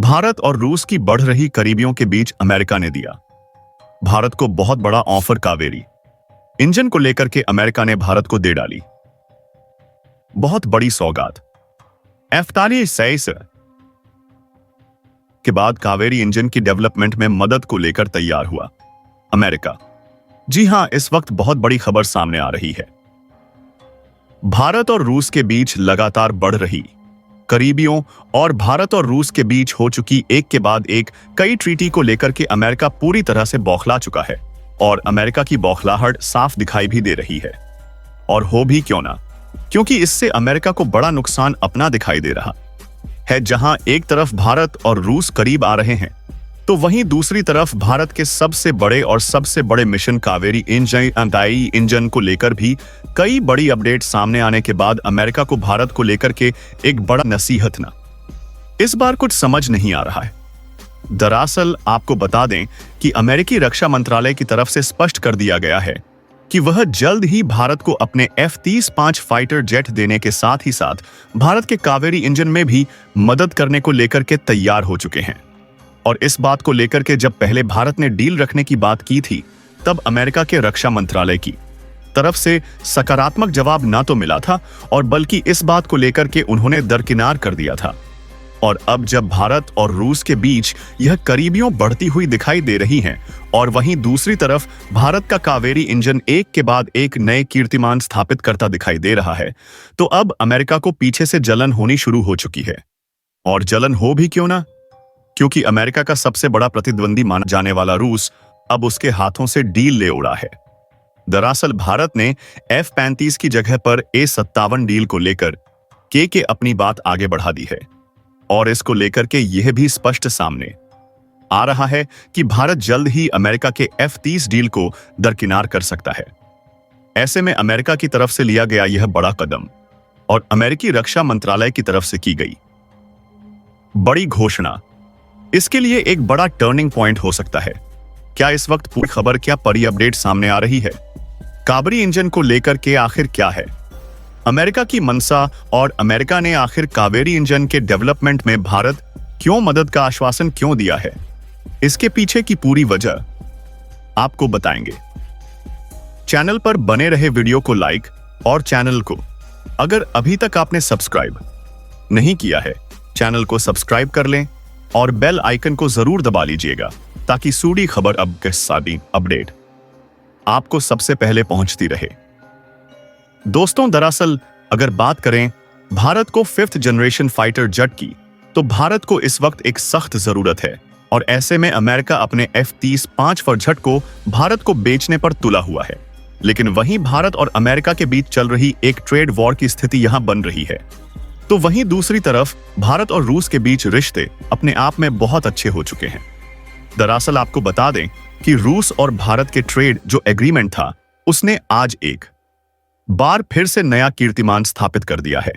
भारत और रूस की बढ़ रही करीबियों के बीच अमेरिका ने दिया भारत को बहुत बड़ा ऑफर। कावेरी इंजन को लेकर के अमेरिका ने भारत को दे डाली बहुत बड़ी सौगात। F-46 के बाद कावेरी इंजन की डेवलपमेंट में मदद को लेकर तैयार हुआ अमेरिका। जी हां, इस वक्त बहुत बड़ी खबर सामने आ रही है। भारत और रूस के बीच लगातार बढ़ रही करीबियों और भारत और रूस के बीच हो चुकी एक के बाद एक कई ट्रीटी को लेकर के अमेरिका पूरी तरह से बौखला चुका है और अमेरिका की बौखलाहट साफ दिखाई भी दे रही है। और हो भी क्यों ना, क्योंकि इससे अमेरिका को बड़ा नुकसान अपना दिखाई दे रहा है। जहां एक तरफ भारत और रूस करीब आ रहे हैं, तो वहीं दूसरी तरफ भारत के सबसे बड़े और सबसे बड़े मिशन कावेरी इंजन को लेकर भी कई बड़ी अपडेट सामने आने के बाद अमेरिका को भारत को लेकर के एक बड़ा नसीहतनामा इस बार कुछ समझ नहीं आ रहा है। दरअसल आपको बता दें कि अमेरिकी रक्षा मंत्रालय की तरफ से स्पष्ट कर दिया गया है कि वह जल्द ही भारत को अपने F-35 फाइटर जेट देने के साथ ही साथ भारत के कावेरी इंजन में भी मदद करने को लेकर के तैयार हो चुके हैं। और इस बात को लेकर के जब पहले भारत ने डील रखने की बात की थी, तब अमेरिका के रक्षा मंत्रालय की तरफ से सकारात्मक जवाब ना तो मिला था और बल्कि इस बात को लेकर के उन्होंने दरकिनार कर दिया था। और अब जब भारत और रूस के बीच यह करीबियों बढ़ती हुई दिखाई दे रही हैं और वहीं दूसरी तरफ भारत का कावेरी इंजन एक के बाद एक नए कीर्तिमान स्थापित करता दिखाई दे रहा है, तो अब अमेरिका को पीछे से जलन होनी शुरू हो चुकी है। और जलन हो भी क्यों ना, क्योंकि अमेरिका का सबसे बड़ा प्रतिद्वंदी माना जाने वाला रूस अब उसके हाथों से डील ले उड़ा है। दरअसल भारत ने F-35 की जगह पर A-57 डील को लेकर के अपनी बात आगे बढ़ा दी है और इसको लेकर के यह भी स्पष्ट सामने आ रहा है कि भारत जल्द ही अमेरिका के F-30 डील को दरकिनार कर सकता है। ऐसे में अमेरिका की तरफ से लिया गया यह बड़ा कदम और अमेरिकी रक्षा मंत्रालय की तरफ से की गई बड़ी घोषणा इसके लिए एक बड़ा टर्निंग पॉइंट हो सकता है। क्या इस वक्त पूरी खबर क्या परी अपडेट सामने आ रही है? कावेरी इंजन को लेकर के आखिर क्या है अमेरिका की मंशा और अमेरिका ने आखिर कावेरी इंजन के डेवलपमेंट में भारत क्यों मदद का आश्वासन क्यों दिया है? इसके पीछे की पूरी वजह आपको बताएंगे। चैनल पर बने रहे, वीडियो को लाइक और चैनल को अगर अभी तक आपने सब्सक्राइब नहीं किया है, चैनल को सब्सक्राइब कर लें और बेल आइकन को जरूर दबा लीजिएगा ताकि सूडी खबर अब के सारी अपडेट आपको सबसे पहले पहुंचती रहे। दोस्तों, दरअसल अगर बात करें भारत को 5th जनरेशन फाइटर जेट की, तो भारत को इस वक्त एक सख्त जरूरत है और ऐसे में अमेरिका अपने F-35 जेट को भारत को बेचने पर तुला हुआ है। लेकिन वहीं भारत और अमेरिका के बीच चल रही एक ट्रेड वॉर की स्थिति यहां बन रही है, तो वहीं दूसरी तरफ भारत और रूस के बीच रिश्ते अपने आप में बहुत अच्छे हो चुके हैं। दरअसल आपको बता दें कि रूस और भारत के ट्रेड जो एग्रीमेंट था, उसने आज एक बार फिर से नया कीर्तिमान स्थापित कर दिया है।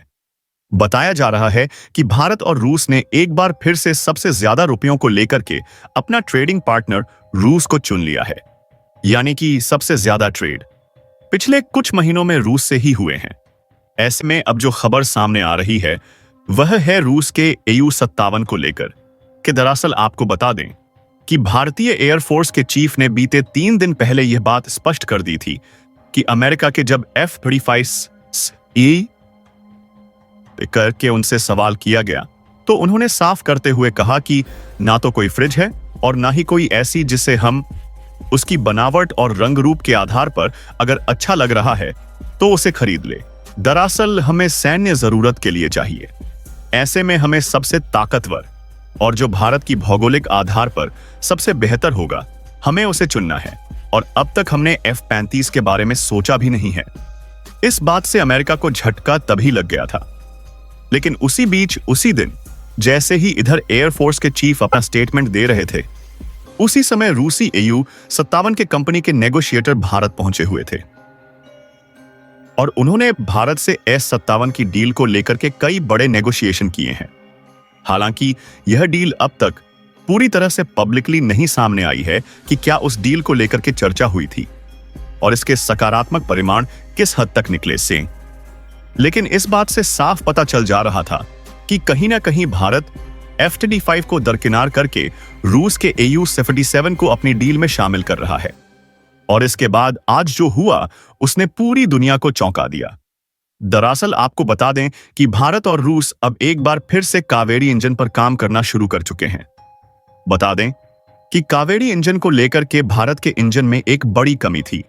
बताया जा रहा है कि भारत और रूस ने एक बार फिर से सबसे ज्यादा रुपयों को लेकर के अपना ट्रेडिंग पार्टनर रूस को चुन लिया है। यानी कि सबसे ज्यादा ट्रेड पिछले कुछ महीनों में रूस से ही हुए हैं। ऐसे में अब जो खबर सामने आ रही है वह है रूस के AU-57 को लेकर कि दरअसल आपको बता दें कि भारतीय एयरफोर्स के चीफ ने बीते 3 दिन पहले यह बात स्पष्ट कर दी थी कि अमेरिका के जब F-35 करके उनसे सवाल किया गया, तो उन्होंने साफ करते हुए कहा कि ना तो कोई फ्रिज है और ना ही कोई ऐसी जिसे हम उसकी बनावट और रंग रूप के आधार पर अगर अच्छा लग रहा है तो उसे खरीद ले। दरअसल हमें सैन्य जरूरत के लिए चाहिए। ऐसे में हमें सबसे ताकतवर और जो भारत की भौगोलिक आधार पर सबसे बेहतर होगा, हमें उसे चुनना है। और अब तक हमने F-35 के बारे में सोचा भी नहीं है। इस बात से अमेरिका को झटका तभी लग गया था। लेकिन उसी बीच उसी दिन जैसे ही इधर एयरफोर्स के चीफ अपना स्टेटमेंट दे रहे थे, उसी समय रूसी AU-57 के कंपनी के नेगोशिएटर भारत पहुंचे हुए थे और उन्होंने भारत से S-57 की डील को लेकर के कई बड़े नेगोशिएशन किए हैं। हालांकि यह डील अब तक पूरी तरह से पब्लिकली नहीं सामने आई है कि क्या उस डील को लेकर के चर्चा हुई थी और इसके सकारात्मक परिणाम किस हद तक निकले से। लेकिन इस बात से साफ पता चल जा रहा था कि कहीं ना कहीं भारत F-35 को दरकिनार करके रूस के AU-77 को अपनी डील में शामिल कर रहा है। और इसके बाद आज जो हुआ उसने पूरी दुनिया को चौंका दिया। दरअसल आपको बता दें कि भारत और रूस अब एक बार फिर से कावेरी इंजन पर काम करना शुरू कर चुके हैं। बता दें कि कावेरी इंजन को लेकर के भारत के इंजन में एक बड़ी कमी थी,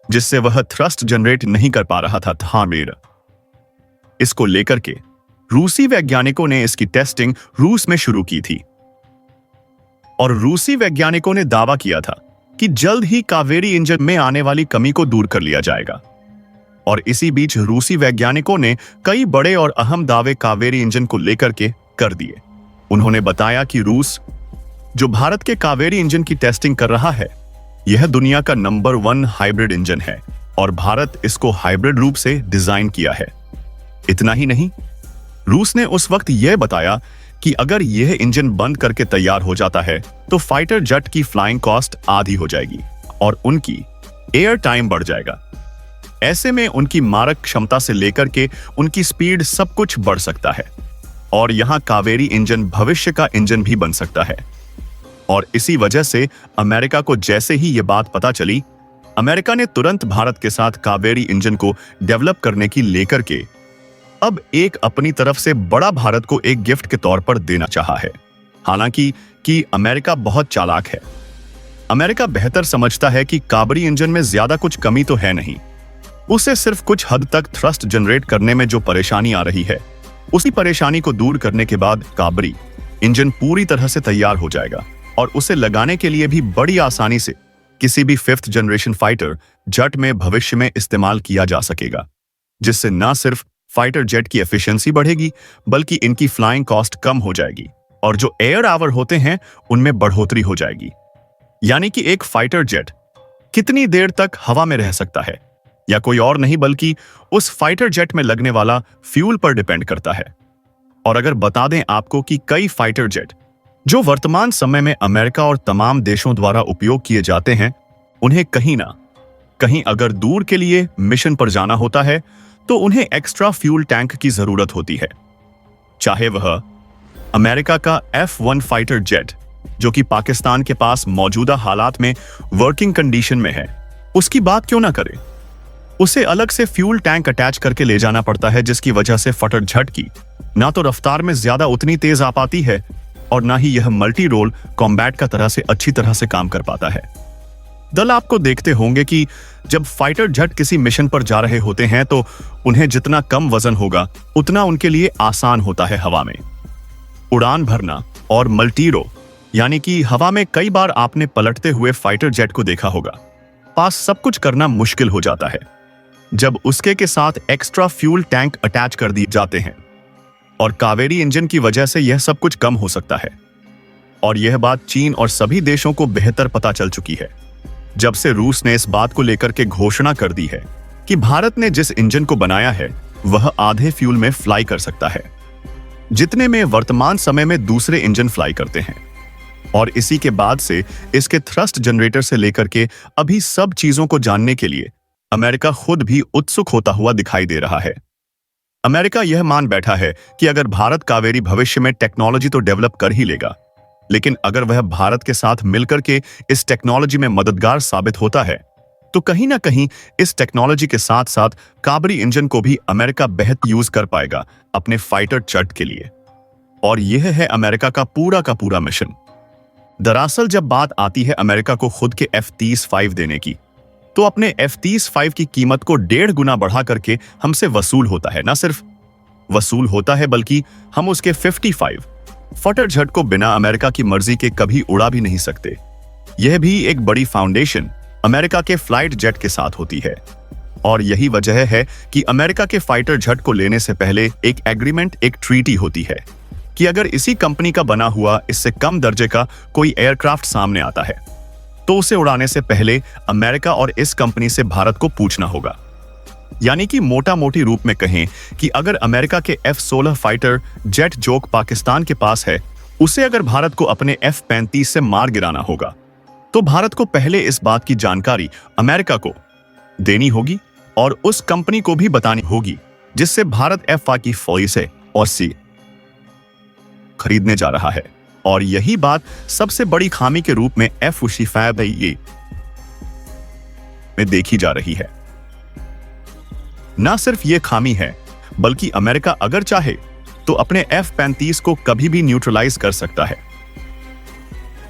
जिससे वह थ्रस्ट जनरेट नहीं कर पा रहा था। इसको लेकर के रूसी वैज्ञानिकों ने इसकी टेस्टिंग रूस में शुरू की थी और रूसी वैज्ञानिकों ने दावा किया था कि जल्द ही कावेरी इंजन में आने वाली कमी को दूर कर लिया जाएगा। और इसी बीच रूसी वैज्ञानिकों ने कई बड़े और अहम दावे कावेरी इंजन को लेकर के कर दिए। उन्होंने बताया कि रूस जो भारत के कावेरी इंजन की टेस्टिंग कर रहा है, यह दुनिया का नंबर 1 हाइब्रिड इंजन है और भारत इसको हाइब्रिड रूप से डिजाइन किया है। इतना ही नहीं, रूस ने उस वक्त यह बताया कि अगर यह इंजन बंद करके तैयार हो जाता है तो फाइटर जेट की फ्लाइंग कॉस्ट आधी हो जाएगी और उनकी एयर टाइम बढ़ जाएगा। ऐसे में उनकी मारक क्षमता से लेकर के उनकी स्पीड सब कुछ बढ़ सकता है और यहां कावेरी इंजन भविष्य का इंजन भी बन सकता है। और इसी वजह से अमेरिका को जैसे ही यह बात पता चली, अमेरिका ने तुरंत भारत के साथ कावेरी इंजन को डेवलप करने की लेकर के अब एक अपनी तरफ से बड़ा भारत को एक गिफ्ट के तौर पर देना चाहा है। हालांकि कि अमेरिका बहुत चालाक है। अमेरिका बेहतर समझता है कि कावेरी इंजन में ज्यादा कुछ कमी तो है नहीं, उसे सिर्फ कुछ हद तक थ्रस्ट जनरेट करने में जो परेशानी आ रही है, उसी परेशानी को दूर करने के बाद कावेरी इंजन पूरी तरह से तैयार हो जाएगा और उसे लगाने के लिए भी बड़ी आसानी से किसी भी 5th जनरेशन फाइटर जेट में भविष्य में इस्तेमाल किया जा सकेगा, जिससे न सिर्फ फाइटर जेट की एफिशिएंसी बढ़ेगी बल्कि इनकी फ्लाइंग कॉस्ट कम हो जाएगी और जो एयर आवर होते हैं उनमें बढ़ोतरी हो जाएगी। यानी कि एक फाइटर जेट कितनी देर तक हवा में रह सकता है या कोई और नहीं बल्कि उस फाइटर जेट में लगने वाला फ्यूल पर डिपेंड करता है। और अगर बता दें आपको कि कई फाइटर जेट जो वर्तमान समय में अमेरिका और तमाम देशों द्वारा उपयोग किए जाते हैं, उन्हें कहीं ना कहीं अगर दूर के लिए मिशन पर जाना होता है तो उन्हें एक्स्ट्रा फ्यूल टैंक की जरूरत होती है। चाहे वह अमेरिका का F-1 फाइटर जेट जो कि पाकिस्तान के पास मौजूदा हालात में वर्किंग कंडीशन में है, उसकी बात क्यों ना करें, उसे अलग से फ्यूल टैंक अटैच करके ले जाना पड़ता है, जिसकी वजह से फाइटर जेट की ना तो रफ्तार में ज्यादा उतनी तेज आ पाती है और ना ही यह मल्टी रोल कॉम्बैट का तरह से अच्छी तरह से काम कर पाता है। दल आपको देखते होंगे कि जब फाइटर जेट किसी मिशन पर जा रहे होते हैं तो उन्हें जितना कम वजन होगा उतना उनके लिए आसान होता है हवा में उड़ान भरना। और मल्टीरो यानी कि हवा में कई बार आपने पलटते हुए फाइटर जेट को देखा होगा, पास सब कुछ करना मुश्किल हो जाता है जब उसके के साथ एक्स्ट्रा फ्यूल टैंक अटैच कर दिए जाते हैं। और कावेरी इंजन की वजह से यह सब कुछ कम हो सकता है। और यह बात चीन और सभी देशों को बेहतर पता चल चुकी है जब से रूस ने इस बात को लेकर के घोषणा कर दी है कि भारत ने जिस इंजन को बनाया है वह आधे फ्यूल में फ्लाई कर सकता है, जितने में वर्तमान समय में दूसरे इंजन फ्लाई करते हैं। और इसी के बाद से इसके थ्रस्ट जनरेटर से लेकर के अभी सब चीजों को जानने के लिए अमेरिका खुद भी उत्सुक होता हुआ दिखाई दे रहा है। अमेरिका यह मान बैठा है कि अगर भारत कावेरी भविष्य में टेक्नोलॉजी तो डेवलप कर ही लेगा, लेकिन अगर वह भारत के साथ मिलकर के इस टेक्नोलॉजी में मददगार साबित होता है तो कहीं ना कहीं इस टेक्नोलॉजी के साथ साथ कावेरी इंजन को भी अमेरिका बेहतर यूज कर पाएगा अपने फाइटर जेट के लिए। और यह है अमेरिका का पूरा मिशन। दरअसल जब बात आती है अमेरिका को खुद के F-35 देने की, तो अपने F-35 की कीमत को 1.5 गुना बढ़ा करके हमसे वसूल होता है। ना सिर्फ वसूल होता है बल्कि हम उसके 55 फाइटर जेट को बिना अमेरिका की मर्जी के कभी उड़ा भी नहीं सकते। यह भी एक बड़ी फाउंडेशन अमेरिका के फ्लाइट जेट के साथ होती है। और यही वजह है कि अमेरिका के फाइटर जेट को लेने से पहले एक एग्रीमेंट, एक ट्रीटी होती है कि अगर इसी कंपनी का बना हुआ इससे कम दर्जे का कोई एयरक्राफ्ट सामने आता है तो उसे उड़ाने से पहले अमेरिका और इस कंपनी से भारत को पूछना होगा। यानी कि मोटा मोटी रूप में कहें कि अगर अमेरिका के F-16 फाइटर जेट जो पाकिस्तान के पास है, उसे अगर भारत को अपने F-35 से मार गिराना होगा तो भारत को पहले इस बात की जानकारी अमेरिका को देनी होगी और उस कंपनी को भी बतानी होगी जिससे भारत F-35 से और सी खरीदने जा रहा है। और यही बात सबसे बड़ी खामी के रूप में F-35 में देखी जा रही है। ना सिर्फ ये खामी है, बल्कि अमेरिका अगर चाहे तो अपने F-35 को कभी भी न्यूट्रलाइज कर सकता है।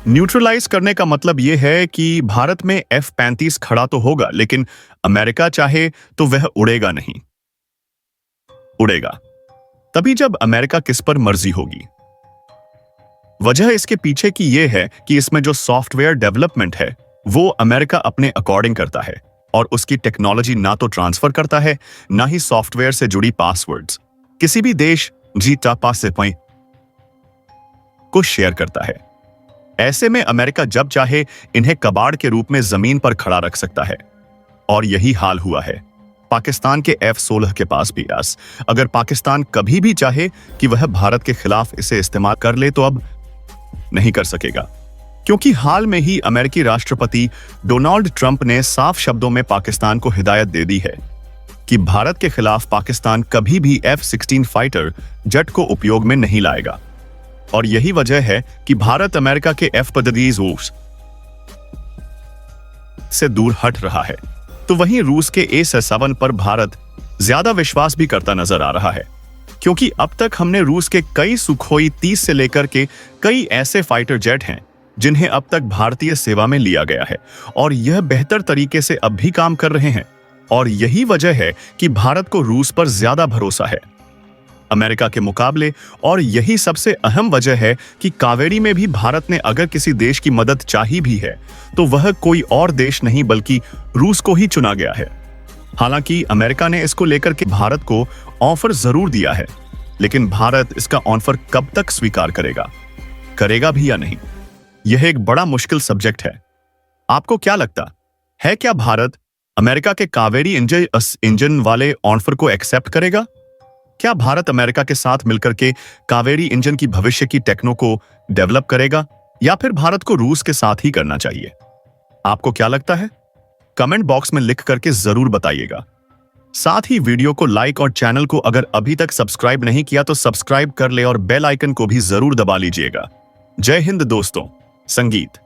न्यूट्रलाइज करने का मतलब यह है कि भारत में F-35 खड़ा तो होगा, लेकिन अमेरिका चाहे तो वह उड़ेगा नहीं। उड़ेगा तभी जब अमेरिका किस पर मर्जी होगी। वजह इसके पीछे की यह है कि इसमें जो सॉफ्टवेयर डेवलपमेंट है वो अमेरिका अपने अकॉर्डिंग करता है, और उसकी टेक्नोलॉजी ना तो ट्रांसफर करता है, ना ही सॉफ्टवेयर से जुड़ी पासवर्ड्स किसी भी देश जीता पास से को शेयर करता है। ऐसे में अमेरिका जब चाहे इन्हें कबाड़ के रूप में जमीन पर खड़ा रख सकता है, और यही हाल हुआ है पाकिस्तान के F-16 के पास भी। अगर पाकिस्तान कभी भी चाहे कि वह भारत के खिलाफ इसे इस्तेमाल कर ले तो अब नहीं कर सकेगा, क्योंकि हाल में ही अमेरिकी राष्ट्रपति डोनाल्ड ट्रंप ने साफ शब्दों में पाकिस्तान को हिदायत दे दी है कि भारत के खिलाफ पाकिस्तान कभी भी F-16 फाइटर जेट को उपयोग में नहीं लाएगा। और यही वजह है कि भारत अमेरिका के F-35 से दूर हट रहा है। तो वहीं रूस के A-7 पर भारत ज्यादा विश्वास भी करता नजर आ रहा है, क्योंकि अब तक हमने रूस के कई सुखोई 30 से लेकर के कई ऐसे फाइटर जेट हैं जिन्हें अब तक भारतीय सेवा में लिया गया है, और यह बेहतर तरीके से अब भी काम कर रहे हैं। और यही वजह है कि भारत को रूस पर ज्यादा भरोसा है अमेरिका के मुकाबले। और यही सबसे अहम वजह है कि कावेरी में भी भारत ने अगर किसी देश की मदद चाही भी है तो वह कोई और देश नहीं बल्कि रूस को ही चुना गया है। हालांकि अमेरिका ने इसको लेकर के भारत को ऑफर जरूर दिया है, लेकिन भारत इसका ऑफर कब तक स्वीकार करेगा भी या नहीं, यह एक बड़ा मुश्किल सब्जेक्ट है। आपको क्या लगता है, क्या भारत अमेरिका के कावेरी इंजन वाले ऑफर को एक्सेप्ट करेगा? क्या भारत अमेरिका के साथ मिलकर के कावेरी इंजन की भविष्य की टेक्नो को डेवलप करेगा, या फिर भारत को रूस के साथ ही करना चाहिए? आपको क्या लगता है? कमेंट बॉक्स में लिख करके जरूर बताइएगा। साथ ही वीडियो को लाइक और चैनल को अगर अभी तक सब्सक्राइब नहीं किया तो सब्सक्राइब कर ले और बेल आइकन को भी जरूर दबा लीजिएगा। जय हिंद दोस्तों। संगीत।